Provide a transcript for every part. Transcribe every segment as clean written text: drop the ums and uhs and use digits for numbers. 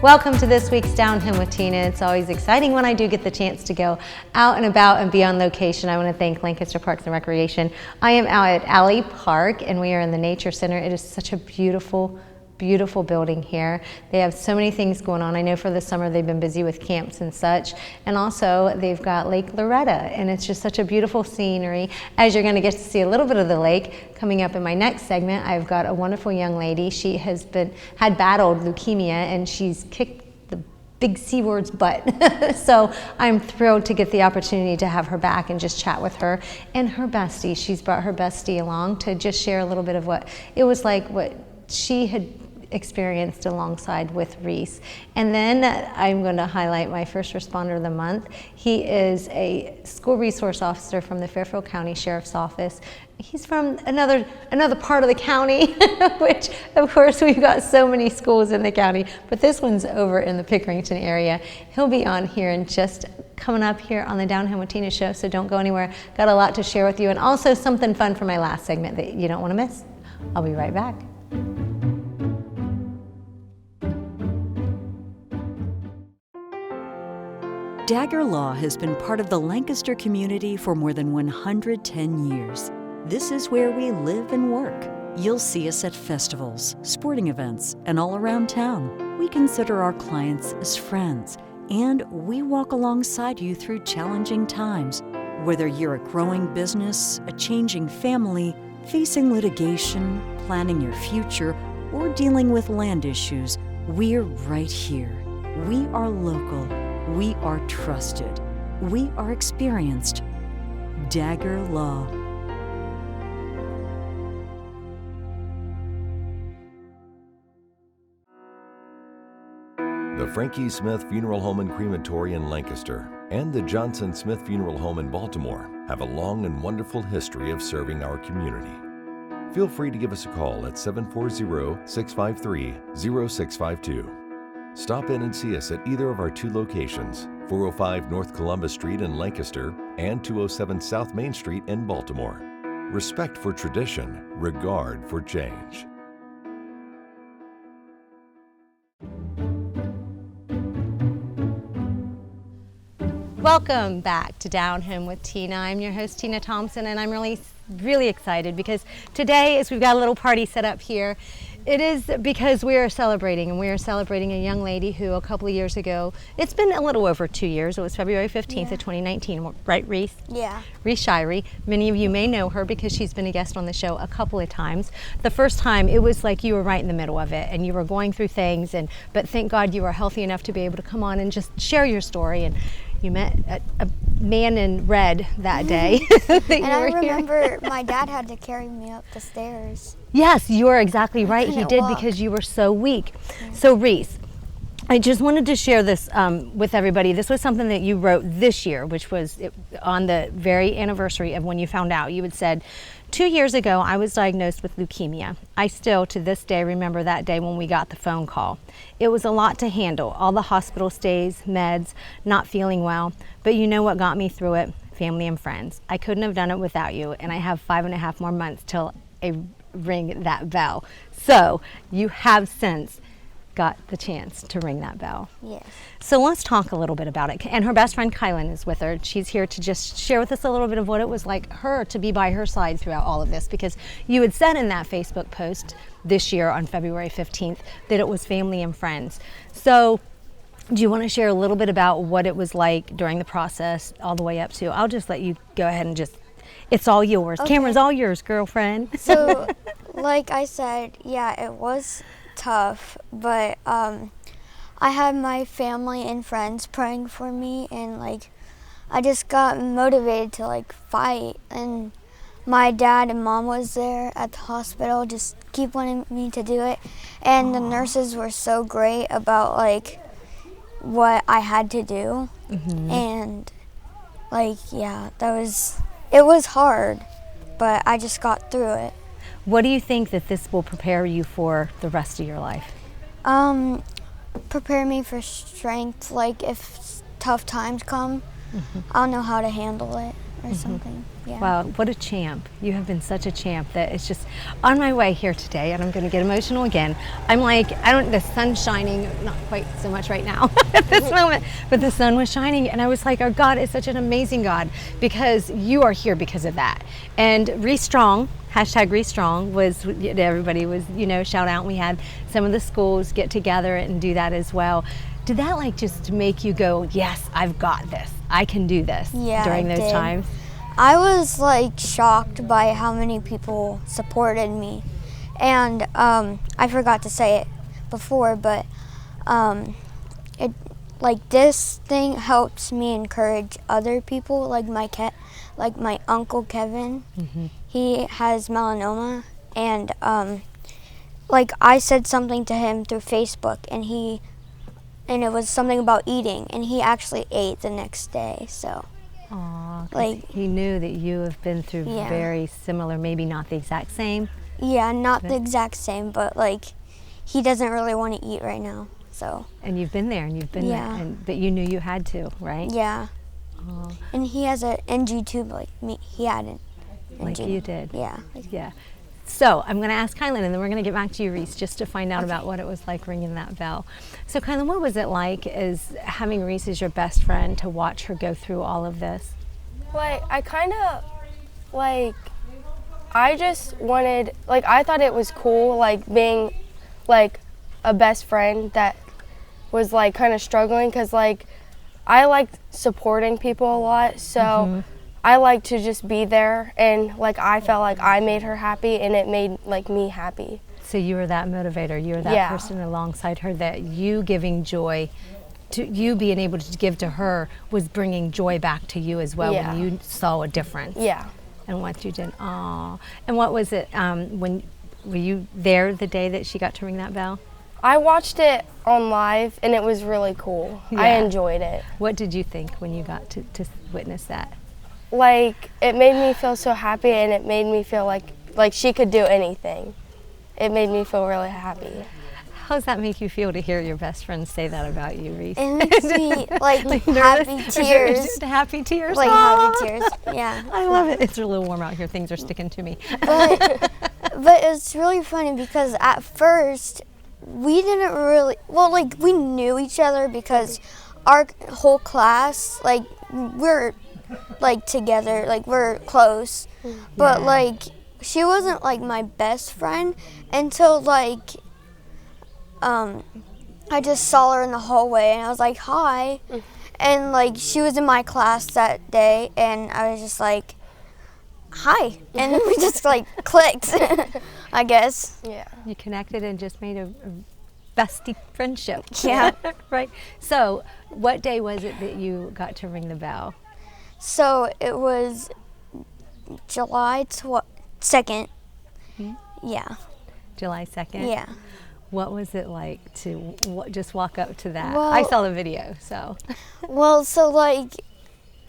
Welcome to this week's Down Home with Tina. It's always exciting when I do get the chance to go out and about and be on location. I want to thank Lancaster Parks and Recreation. I am out at Alley Park and we are in the Nature Center. It is such a beautiful building here. They have so many things going on. I know for the summer they've been busy with camps and such. And also they've got Lake Loretta and it's just such a beautiful scenery. As you're going to get to see a little bit of the lake coming up in my next segment, I've got a wonderful young lady. She had battled leukemia and she's kicked the big C word's butt. So I'm thrilled to get the opportunity to have her back and just chat with her and her bestie. She's brought her bestie along to just share a little bit of what it was like, what she had experienced alongside with Reese. And then I'm going to highlight my first responder of the month. He is a school resource officer from the Fairfield County Sheriff's Office. He's from another part of the county, which of course we've got so many schools in the county, but this one's over in the Pickerington area. He'll be on here and just coming up here on the Down Home with Tina show, so don't go anywhere. Got a lot to share with you and also something fun for my last segment that you don't want to miss. I'll be right back. Dagger Law has been part of the Lancaster community for more than 110 years. This is where we live and work. You'll see us at festivals, sporting events, and all around town. We consider our clients as friends, and we walk alongside you through challenging times. Whether you're a growing business, a changing family, facing litigation, planning your future, or dealing with land issues, we're right here. We are local. We are trusted. We are experienced. Dagger Law. The Frankie Smith Funeral Home and Crematory in Lancaster and the Johnson Smith Funeral Home in Baltimore have a long and wonderful history of serving our community. Feel free to give us a call at 740-653-0652. Stop in and see us at either of our two locations, 405 North Columbus Street in Lancaster and 207 South Main Street in Baltimore. Respect for tradition, regard for change. Welcome back to Down Home with Tina. I'm your host, Tina Thompson, and I'm really excited because today, as we've got a little party set up here, it is because we are celebrating a young lady who a couple of years ago, it's been a little over 2 years, it was February 15th of 2019, right, Reese? Yeah. Reese Shirey. Many of you may know her because she's been a guest on the show a couple of times. The first time, it was like you were right in the middle of it and you were going through things, but thank God you were healthy enough to be able to come on and just share your story. And you met a man in red that day. And I remember my dad had to carry me up the stairs. Yes, you are exactly right. He did because you were so weak. Yeah. So Reese, I just wanted to share this with everybody. This was something that you wrote this year, which was on the very anniversary of when you found out. You had said, 2 years ago, I was diagnosed with leukemia. I still, to this day, remember that day when we got the phone call. It was a lot to handle, all the hospital stays, meds, not feeling well. But you know what got me through it? Family and friends. I couldn't have done it without you, and I have 5.5 more months till I ring that bell. So you have since got the chance to ring that bell. Yes. So let's talk a little bit about it. And her best friend Kylan is with her. She's here to just share with us a little bit of what it was like her to be by her side throughout all of this, because you had said in that Facebook post this year on February 15th that it was family and friends. So do you want to share a little bit about what it was like during the process all the way up to, I'll just let you go ahead and it's all yours. Okay. Camera's all yours, girlfriend. So like I said, yeah, it was tough, but I had my family and friends praying for me, and I just got motivated to fight, and my dad and mom was there at the hospital just keep wanting me to do it, and the nurses were so great about what I had to do. And it was hard, but I just got through it. What do you think that this will prepare you for the rest of your life? Prepare me for strength. If tough times come, I'll know how to handle it. or something. Yeah. Wow, what a champ. You have been such a champ that it's just on my way here today, and I'm going to get emotional again. I'm like, the sun's shining, not quite so much right now at this moment, but the sun was shining, and I was like, our God is such an amazing God, because you are here because of that. And Reese Strong, hashtag Reese Strong, was, everybody was, shout out, and we had some of the schools get together and do that as well. Did that like just make you go, yes, I've got this, I can do this, during those times? I was like shocked by how many people supported me, and I forgot to say it before, but this thing helps me encourage other people, like my Uncle Kevin. He has melanoma, and I said something to him through Facebook, and it was something about eating, and he actually ate the next day. So he knew that you have been through very similar, maybe not the exact same. Yeah, not the exact same, but he doesn't really want to eat right now. So. And you've been there, there, but you knew you had to, right? Yeah. And he has an NG tube like me. He had an NG. Like you did. Yeah. Yeah. So I'm going to ask Kylan, and then we're going to get back to you, Reese, just to find out about what it was like ringing that bell. So Kylan, what was it like as having Reese as your best friend, to watch her go through all of this? I kind of, I just wanted, I thought it was cool, being, a best friend that was, kind of struggling, because, I like supporting people a lot, so I like to just be there, and, I felt like I made her happy, and it made, me happy. So you were that motivator, you were that person alongside her, that you giving joy, to you being able to give to her was bringing joy back to you as well, when you saw a difference. Yeah. And what you did. Aww. And what was it, were you there the day that she got to ring that bell? I watched it on live, and it was really cool. Yeah. I enjoyed it. What did you think when you got to witness that? It made me feel so happy, and it made me feel like she could do anything. It made me feel really happy. How does that make you feel to hear your best friend say that about you, Reese? It makes me happy tears. Happy tears? Happy tears, yeah. I love it. It's a little warm out here. Things are sticking to me. But it's really funny, because at first, we didn't really, we knew each other, because our whole class, we're, together, we're close. But, she wasn't, my best friend until, I just saw her in the hallway, and I was like, hi. And, she was in my class that day, and I was just like, hi. And we just, clicked, I guess. Yeah. You connected and just made a bestie friendship. Yeah. Right. So what day was it that you got to ring the bell? So it was July 2nd. Yeah. July 2nd? Yeah. What was it like to just walk up to that? Well, I saw the video, so. Well, so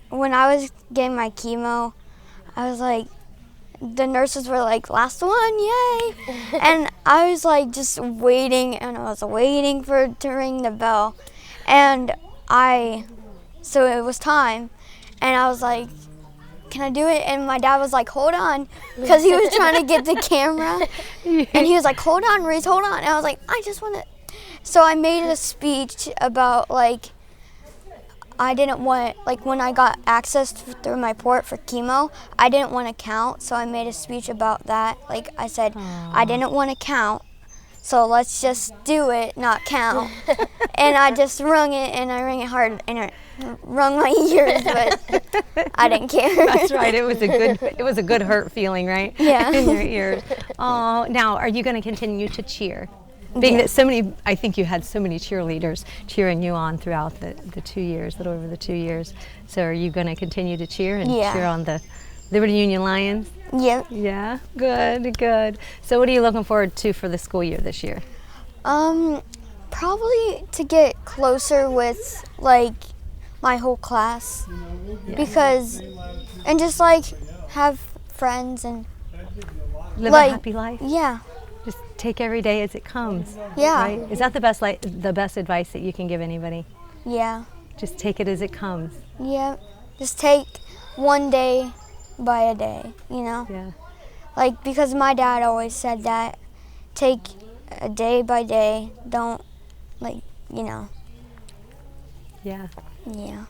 when I was getting my chemo, I was the nurses were last one, yay! And I was just waiting, and I was waiting for it to ring the bell. And so it was time, and I was like, can I do it? And my dad was like, hold on, because he was trying to get the camera. And he was like, hold on, Reese, hold on. And I was like, I just want to. So I made a speech about I didn't want, when I got access through my port for chemo, I didn't want to count. So I made a speech about that. I said, I didn't want to count, so let's just do it, not count. And I just rung it, and I rang it hard, and it rung my ears, but I didn't care. That's right. It was a good hurt feeling, right? Yeah. In your ears. Oh, now are you going to continue to cheer? Being that so many, I think you had so many cheerleaders cheering you on throughout the 2 years, a little over the 2 years. So are you going to continue to cheer and cheer on the Liberty Union Lions? Yep. Yeah, good, good. So what are you looking forward to for the school year this year? Probably to get closer with my whole class, because, and just have friends and live a happy life. Yeah. Just take every day as it comes. Yeah. Right? Is that the best advice that you can give anybody? Yeah. Just take it as it comes. Yeah. Just take one day by a day, you know? Yeah. Like, because my dad always said that, take a day by day, don't, like, you know, Yeah. yeah.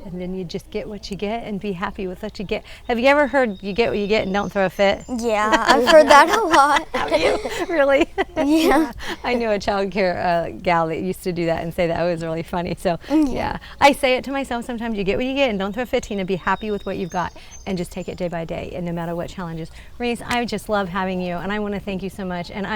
And then you just get what you get and be happy with what you get. Have you ever heard you get what you get and don't throw a fit? Yeah, I've heard that a lot. Have you? Really? Yeah. I knew a child care gal that used to do that and say that. It was really funny. So, Mm-hmm. yeah. I say it to myself sometimes, you get what you get and don't throw a fit, Tina. Be happy with what you've got and just take it day by day and no matter what challenges. Reese, I just love having you and I want to thank you so much. And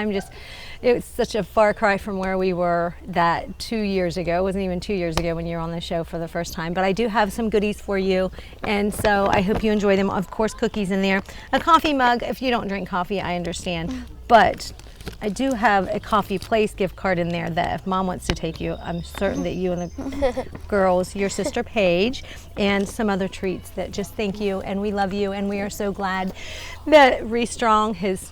it was such a far cry from where we were that 2 years ago. It wasn't even 2 years ago when you were on the show for the first time. But I do have some goodies for you. And so I hope you enjoy them. Of course, cookies in there. A coffee mug. If you don't drink coffee, I understand. But I do have a Coffee Place gift card in there that if Mom wants to take you, I'm certain that you and the girls, your sister Paige, and some other treats that just thank you and we love you and we are so glad that Reese Strong has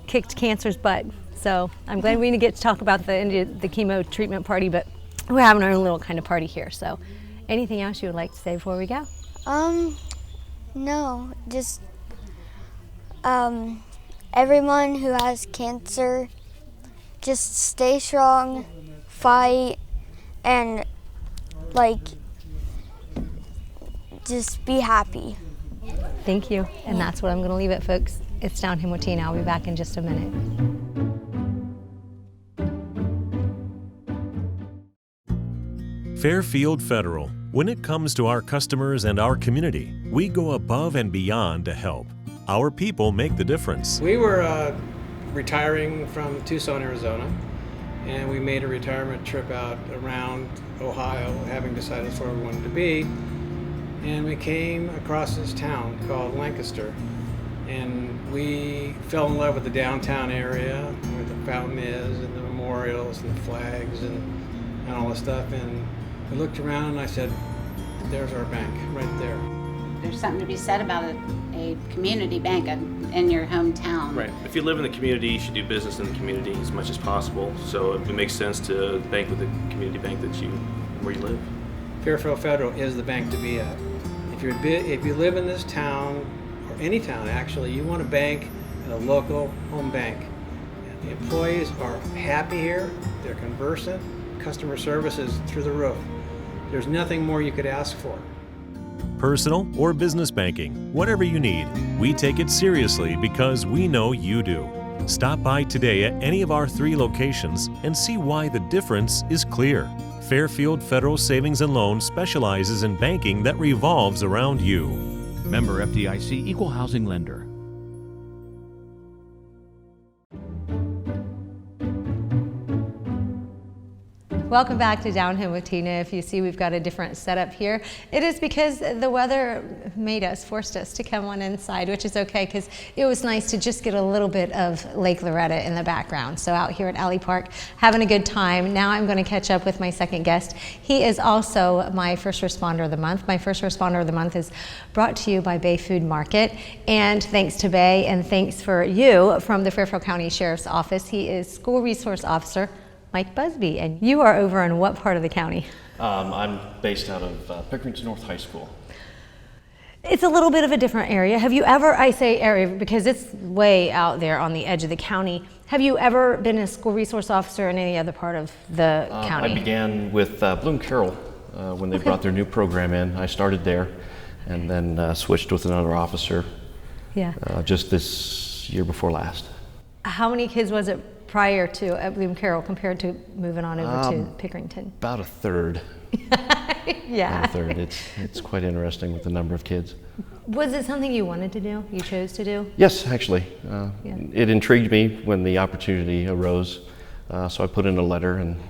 kicked cancer's butt. So I'm glad we didn't get to talk about the chemo treatment party, but we're having our own little kind of party here. So anything else you would like to say before we go? No, just, everyone who has cancer, just stay strong, fight, and, like, just be happy. Thank you. And that's what I'm going to leave it, folks. It's Down Him with Tina. I'll be back in just a minute. Fairfield Federal. When it comes to our customers and our community, we go above and beyond to help. Our people make the difference. We were retiring from Tucson, Arizona, and we made a retirement trip out around Ohio, having decided that's where we wanted to be. And we came across this town called Lancaster, and we fell in love with the downtown area where the fountain is and the memorials and the flags and all this stuff. And we looked around and I said, there's our bank right there. There's something to be said about a community bank in your hometown. Right. If you live in the community, you should do business in the community as much as possible. So it makes sense to bank with the community bank where you live. Fairfield Federal is the bank to be at. If you live in this town, or any town actually, you want to bank at a local home bank. And the employees are happy here, they're conversant, customer service is through the roof. There's nothing more you could ask for. Personal or business banking, whatever you need, we take it seriously because we know you do. Stop by today at any of our 3 locations and see why the difference is clear. Fairfield Federal Savings and Loan specializes in banking that revolves around you. Member FDIC Equal Housing Lender. Welcome back to Down Him with Tina. If you see we've got a different setup here, it is because the weather forced us to come on inside, which is okay because it was nice to just get a little bit of Lake Loretta in the background. So out here at Alley Park, having a good time. Now I'm going to catch up with my second guest. He is also my first responder of the month. My first responder of the month is brought to you by Bay Food Market. And thanks to Bay and thanks for you from the Fairfield County Sheriff's Office. He is School Resource Officer Mike Busby, and you are over in what part of the county? I'm based out of Pickerington North High School. It's a little bit of a different area. Have you ever, I say area because it's way out there on the edge of the county, have you ever been a school resource officer in any other part of the county? I began with Bloom Carroll when they brought their new program in. I started there and then switched with another officer just this year before last. How many kids was it prior to at Bloom Carroll compared to moving on over to Pickerington? About a third. Yeah. About a third. It's quite interesting with the number of kids. Was it something you wanted to do? You chose to do? Yes, actually. It intrigued me when the opportunity arose. So I put in a letter and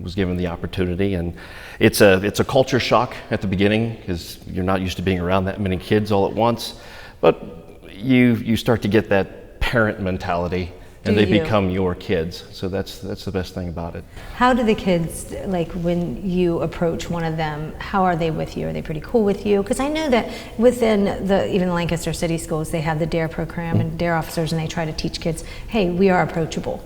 was given the opportunity. And it's a culture shock at the beginning because you're not used to being around that many kids all at once. But you start to get that parent mentality. And they become your kids, so that's the best thing about it. How do the kids, like when you approach one of them, how are they with you? Are they pretty cool with you? Because I know that within even the Lancaster City Schools, they have the DARE program and DARE officers, and they try to teach kids, hey, we are approachable.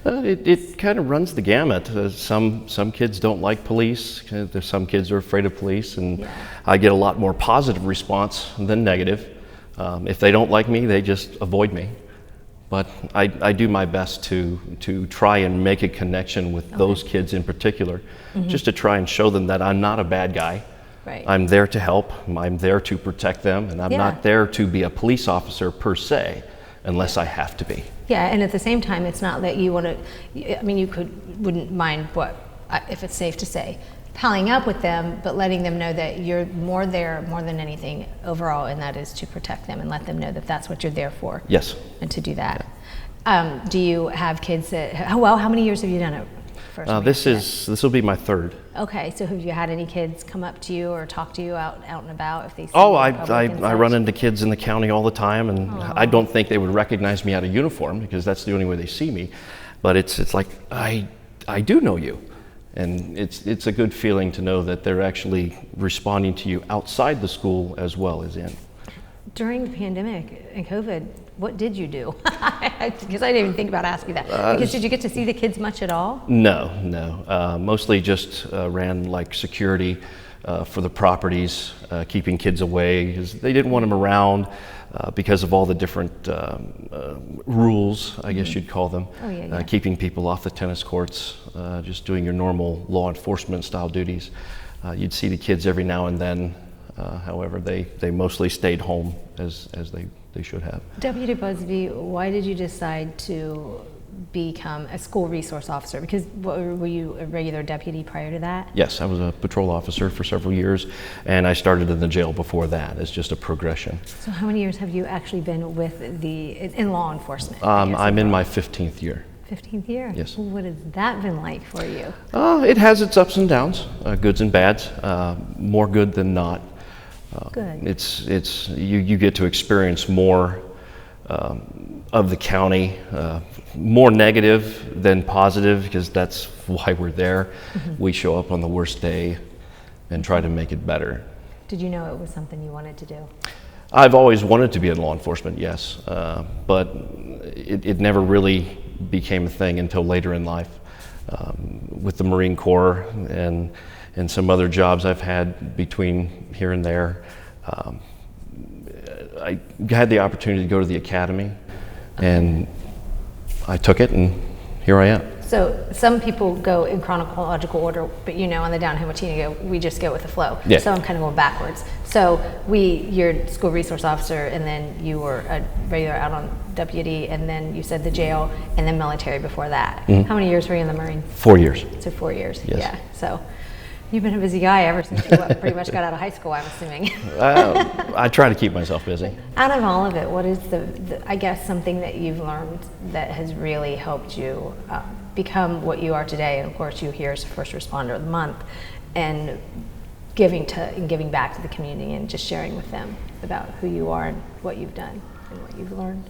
It kind of runs the gamut. Some kids don't like police. There's some kids are afraid of police, and I get a lot more positive response than negative. If they don't like me, they just avoid me. But I do my best to try and make a connection with those kids in particular, just to try and show them that I'm not a bad guy. Right. I'm there to help. I'm there to protect them, and I'm not there to be a police officer per se, unless I have to be. Yeah, and at the same time, it's not that you want to, I mean, you wouldn't mind if it's safe to say, palling up with them, but letting them know that you're more than anything overall, and that is to protect them and let them know that that's what you're there for. Yes. And to do that. Do you have kids that, how many years have you done it? This will be my third. Okay, so have you had any kids come up to you or talk to you out and about if they see Oh, you in public and I such? run into kids in the county all the time, and I don't think they would recognize me out of uniform because that's the only way they see me. But it's like, I do know you. And it's a good feeling to know that they're actually responding to you outside the school as well as in. During the pandemic and COVID, what did you do? Because I didn't even think about asking that. Because did you get to see the kids much at all? No. Mostly just ran like security for the properties, keeping kids away because they didn't want them around because of all the different rules, I guess you'd call them. Oh, yeah. Keeping people off the tennis courts, just doing your normal law enforcement style duties. You'd see the kids every now and then. However, they mostly stayed home as they should have. Deputy Busby, why did you decide to become a school resource officer? Because were you a regular deputy prior to that? Yes, I was a patrol officer for several years, and I started in the jail before that as just a progression. So how many years have you actually been with in law enforcement? I'm in my 15th year. 15th year? Yes. What has that been like for you? It has its ups and downs, goods and bads, more good than not. Good. It's you get to experience more of the county, more negative than positive, because that's why we're there. We show up on the worst day and try to make it better. Did you know it was something you wanted to do? I've always wanted to be in law enforcement, yes, but it never really became a thing until later in life. With the Marine Corps and some other jobs I've had between here and there. I had the opportunity to go to the academy, and I took it, and here I am. So some people go in chronological order, but on the Down Hamilton, we just go with the flow. Yeah. So I'm kind of going backwards. So you're school resource officer, and then you were a regular out on deputy, and then you said the jail, and then military before that. How many years were you in the Marines? 4 years. So 4 years, yes. Yeah. So you've been a busy guy ever since you pretty much got out of high school, I'm assuming. I try to keep myself busy. Out of all of it, what is I guess, something that you've learned that has really helped you become what you are today? And of course, you here as a first responder of the month, and giving back to the community and just sharing with them about who you are and what you've done and what you've learned.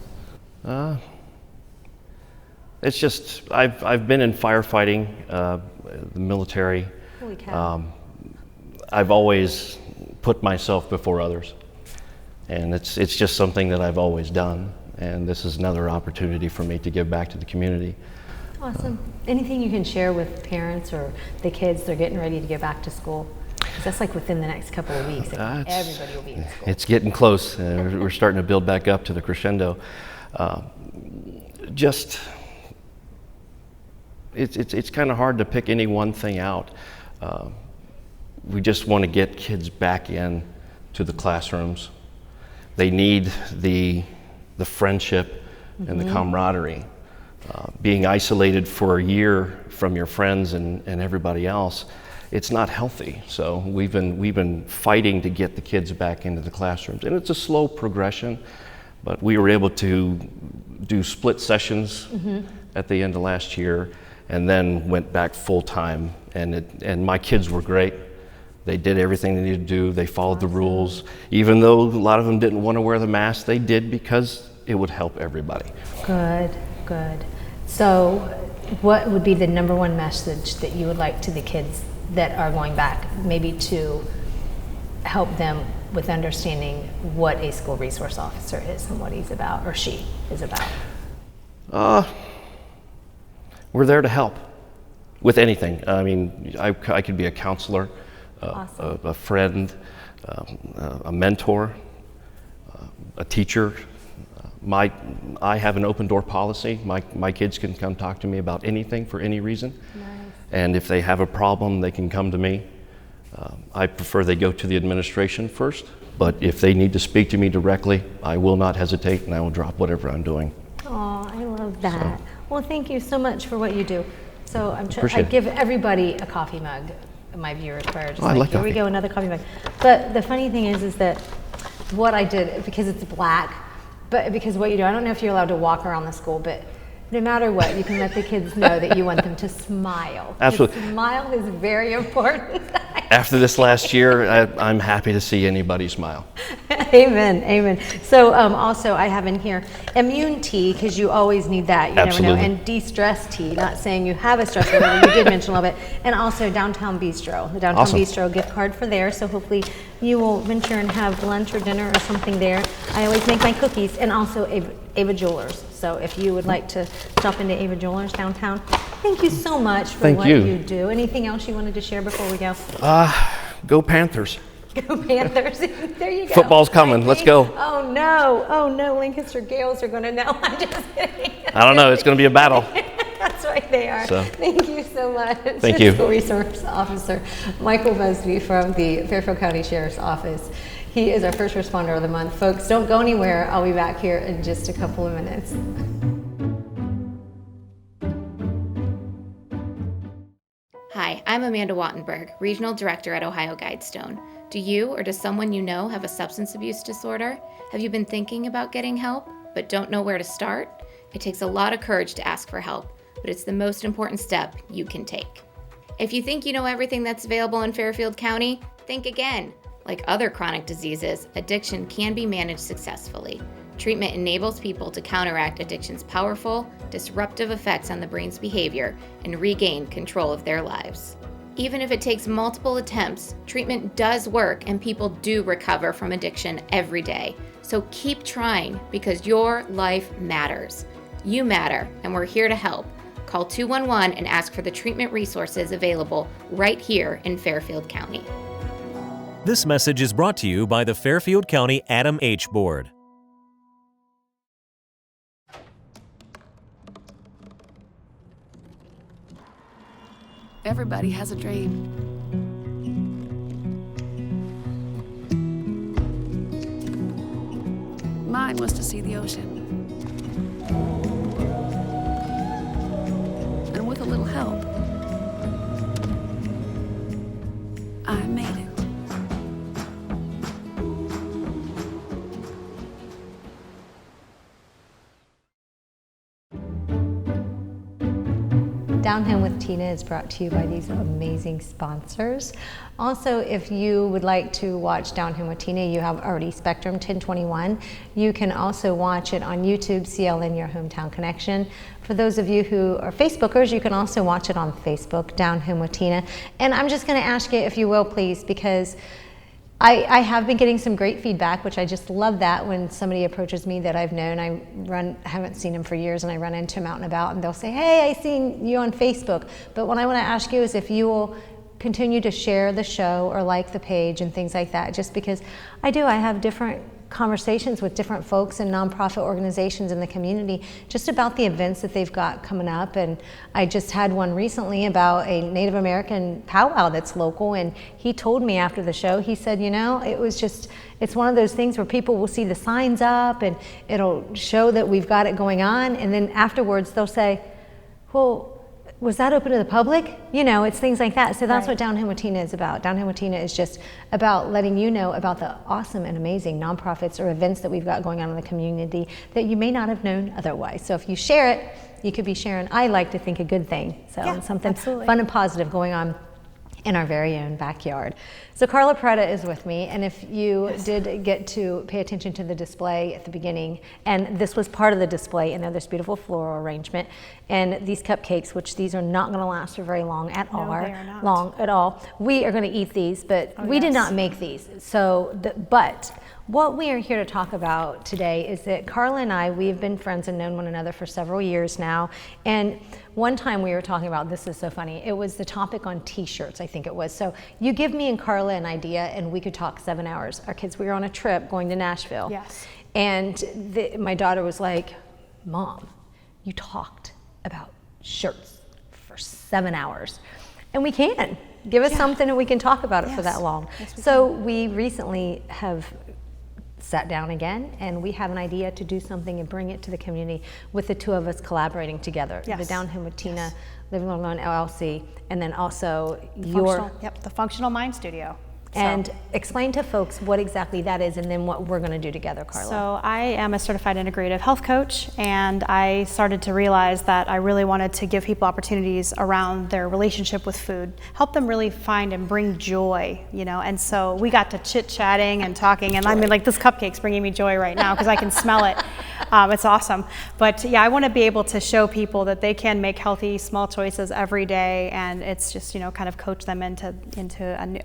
It's just I've been in firefighting, the military. Holy cow. I've always put myself before others, and it's just something that I've always done, and this is another opportunity for me to give back to the community. Awesome. Anything you can share with parents or the kids they're getting ready to get back to school? Because that's like within the next couple of weeks. Everybody will be in school. It's getting close. We're starting to build back up to the crescendo. It's kind of hard to pick any one thing out. We just want to get kids back in to the classrooms. They need the friendship and the camaraderie. Being isolated for a year from your friends and everybody else, it's not healthy. So we've been fighting to get the kids back into the classrooms, and it's a slow progression. But we were able to do split sessions at the end of last year, and then went back full time. And my kids were great. They did everything they needed to do. They followed the rules, even though a lot of them didn't want to wear the mask. They did because it would help everybody. Good. So what would be the number one message that you would like to the kids that are going back, maybe to help them with understanding what a school resource officer is and what he's about, or she is about? we're there to help with anything. I mean, I could be a counselor, Awesome. a friend, a mentor, a teacher. I have an open door policy. My kids can come talk to me about anything for any reason. Nice. And if they have a problem, they can come to me. I prefer they go to the administration first, but if they need to speak to me directly, I will not hesitate and I will drop whatever I'm doing. Oh, I love that. So. Well, thank you so much for what you do. So I Appreciate it. give everybody a coffee mug, my viewers, where just I like here we coffee. go, another coffee mug. But the funny thing is that what I did, because it's black, but because what you do, I don't know if you're allowed to walk around the school, but no matter what, you can let the kids know that you want them to smile. Absolutely. The smile is very important. After this last year, I'm happy to see anybody smile. Amen, amen. So also I have in here immune tea, because you always need that, you Absolutely. never know, and de-stress tea, not saying you have a stress disorder, you did mention a little bit, and also Downtown Bistro, the Downtown Awesome. Bistro gift card for there, so hopefully you will venture and have lunch or dinner or something there. I always make my cookies, and also Ava Jewelers, so if you would like to stop into Ava Jewelers downtown. Thank you so much for Thank what you. you do. Anything else you wanted to share before we go? Go Panthers. Go Panthers. There you go. Football's coming. Let's go. Oh no, Lancaster Gales are going to know. I'm just kidding. I don't know. It's going to be a battle. That's right, they are. So. Thank you so much. Thank you. Fiscal Resource Officer Michael Busby from the Fairfield County Sheriff's Office. He is our first responder of the month. Folks, don't go anywhere. I'll be back here in just a couple of minutes. Hi, I'm Amanda Wattenberg, Regional Director at Ohio Guidestone. Do you or does someone you know have a substance abuse disorder? Have you been thinking about getting help, but don't know where to start? It takes a lot of courage to ask for help, but it's the most important step you can take. If you think you know everything that's available in Fairfield County, think again. Like other chronic diseases, addiction can be managed successfully. Treatment enables people to counteract addiction's powerful, disruptive effects on the brain's behavior and regain control of their lives. Even if it takes multiple attempts, treatment does work and people do recover from addiction every day. So keep trying, because your life matters. You matter, and we're here to help. Call 211 and ask for the treatment resources available right here in Fairfield County. This message is brought to you by the Fairfield County Adam H. Board. Everybody has a dream. Mine was to see the ocean. And with a little help, I made it. Down Home with Tina is brought to you by these amazing sponsors. Also, if you would like to watch Down Home with Tina, you have already Spectrum 1021. You can also watch it on YouTube, CLN Your Hometown Connection. For those of you who are Facebookers, you can also watch it on Facebook, Down Home with Tina. And I'm just going to ask you, if you will, please, because I have been getting some great feedback, which I just love that when somebody approaches me that I've known. I haven't seen him for years, and I run into him out and about, and they'll say, hey, I seen you on Facebook. But what I want to ask you is if you will continue to share the show or like the page and things like that, just because I have different conversations with different folks and nonprofit organizations in the community just about the events that they've got coming up. And I just had one recently about a Native American powwow that's local, and he told me after the show, he said, you know, it's one of those things where people will see the signs up and it'll show that we've got it going on, and then afterwards they'll say, well, was that open to the public? You know, it's things like that. So that's what Down Home with Tina is about. Down Home with Tina is just about letting you know about the awesome and amazing nonprofits or events that we've got going on in the community that you may not have known otherwise. So if you share it, you could be sharing, I like to think, a good thing. So something fun and positive going on in our very own backyard. So Carla Peretta is with me, and if you did get to pay attention to the display at the beginning, and this was part of the display, and this beautiful floral arrangement, and these cupcakes, which these are not going to last for very long at all. We are going to eat these, but we did not make these. So, but What we are here to talk about today is that Carla and I, we have been friends and known one another for several years now. And one time we were talking about, this is so funny, it was the topic on t-shirts, I think it was. So you give me and Carla an idea and we could talk 7 hours. Our kids, we were on a trip going to Nashville. Yes. And my daughter was like, Mom, you talked about shirts for 7 hours. And we can. Give us something and we can talk about it for that long. Yes, so we recently have sat down again and we have an idea to do something and bring it to the community with the two of us collaborating together. Yes. The Down Home with Tina, Living Alone LLC, and then also the Functional Mind Studio. And explain to folks what exactly that is and then what we're going to do together, Carla. So I am a certified integrative health coach, and I started to realize that I really wanted to give people opportunities around their relationship with food, help them really find and bring joy, you know. And so we got to chit-chatting and talking, and I mean, like, this cupcake's bringing me joy right now because I can smell it. It's awesome. But yeah, I want to be able to show people that they can make healthy, small choices every day, and it's just, you know, kind of coach them into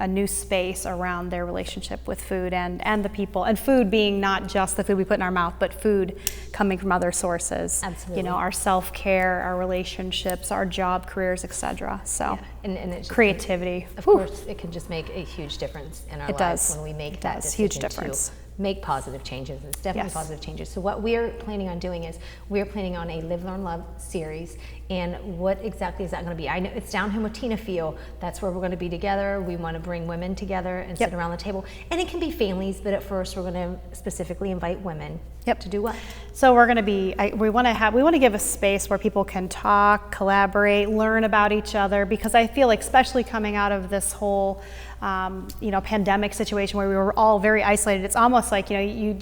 a new space around their relationship with food and the people, and food being not just the food we put in our mouth, but food coming from other sources. Absolutely. You know, our self-care, our relationships, our job, careers, etc. So, and it's creativity. Of course, it can just make a huge difference in our lives when we make that decision huge difference. To make positive changes. It's definitely positive changes. So what we're planning on doing is we're planning on a Live, Learn, Love series. And what exactly is that going to be? I know it's Down Home with Tina feel. That's where we're going to be together. We want to bring women together and sit around the table. And it can be families, but at first we're going to specifically invite women. To do what? So we're going to be, we want to give a space where people can talk, collaborate, learn about each other, because I feel like, especially coming out of this whole you know, pandemic situation where we were all very isolated, it's almost like, you know, you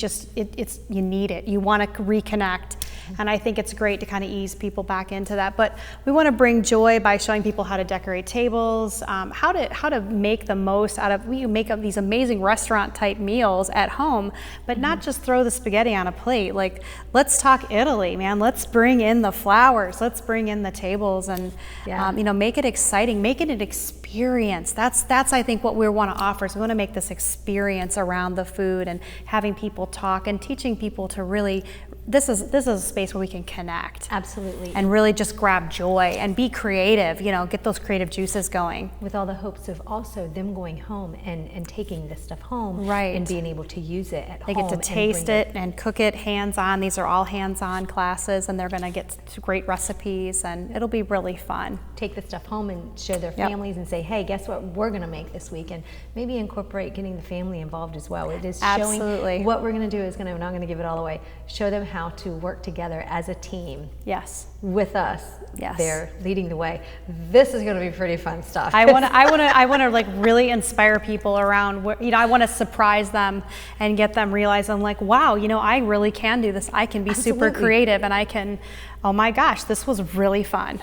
need it. You want to reconnect. And I think it's great to kind of ease people back into that. But we want to bring joy by showing people how to decorate tables, how to make the most out of, we make up these amazing restaurant type meals at home, but not just throw the spaghetti on a plate. Like, let's talk Italy, man. Let's bring in the flowers. Let's bring in the tables, and you know, make it exciting, make it an experience. That's I think what we want to offer. So we want to make this experience around the food and having people talk and teaching people to really, this is a space where we can connect. Absolutely. And really just grab joy and be creative, you know, get those creative juices going. With all the hopes of also them going home and taking this stuff home. Right. And being able to use it at home. They get to taste it and cook it hands-on. These are all hands-on classes, and they're going to get great recipes, and it'll be really fun. Take the stuff home and show their families and say, hey, guess what we're going to make this week? And maybe incorporate getting the family involved as well. It is showing what we're going to do is going to, I'm not going to give it all away, show them how to work together as a team. Yes. With us. Yes. They're leading the way. This is going to be pretty fun stuff. I want to like really inspire people around, you know, I want to surprise them and get them realizing, like, wow, you know, I really can do this. I can be super creative, and I can, oh my gosh, this was really fun.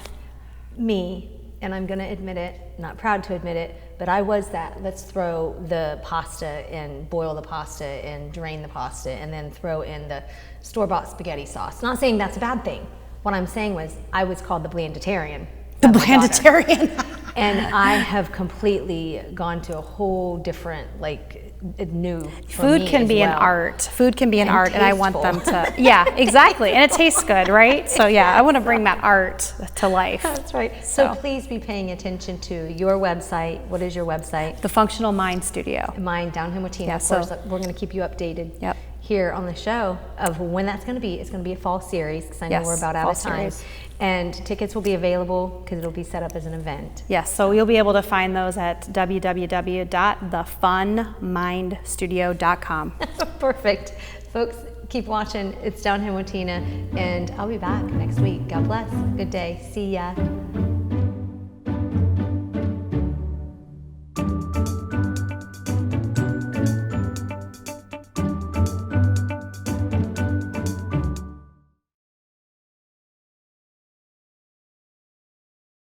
Me, and I'm going to admit it, not proud to admit it, but I was that. Let's throw the pasta and boil the pasta and drain the pasta and then throw in the store-bought spaghetti sauce. Not saying that's a bad thing. What I'm saying was I was called the blanditarian. The blanditarian. And I have completely gone to a whole different, like, new food can be an art. Food can be an art, and I want them to, yeah, exactly. And it tastes good, right? So yeah, I want to bring that art to life. That's right. So please be paying attention to your website. What is your website? The Functional Mind Studio. Mine, Down Home with Tina. Yeah, of course, we're going to keep you updated here on the show of when that's going to be. It's going to be a fall series, because I know we're about out of time. And tickets will be available because it'll be set up as an event. Yes, so you'll be able to find those at www.thefunmindstudio.com. Perfect. Folks, keep watching. It's Down Home with Tina, and I'll be back next week. God bless. Good day. See ya.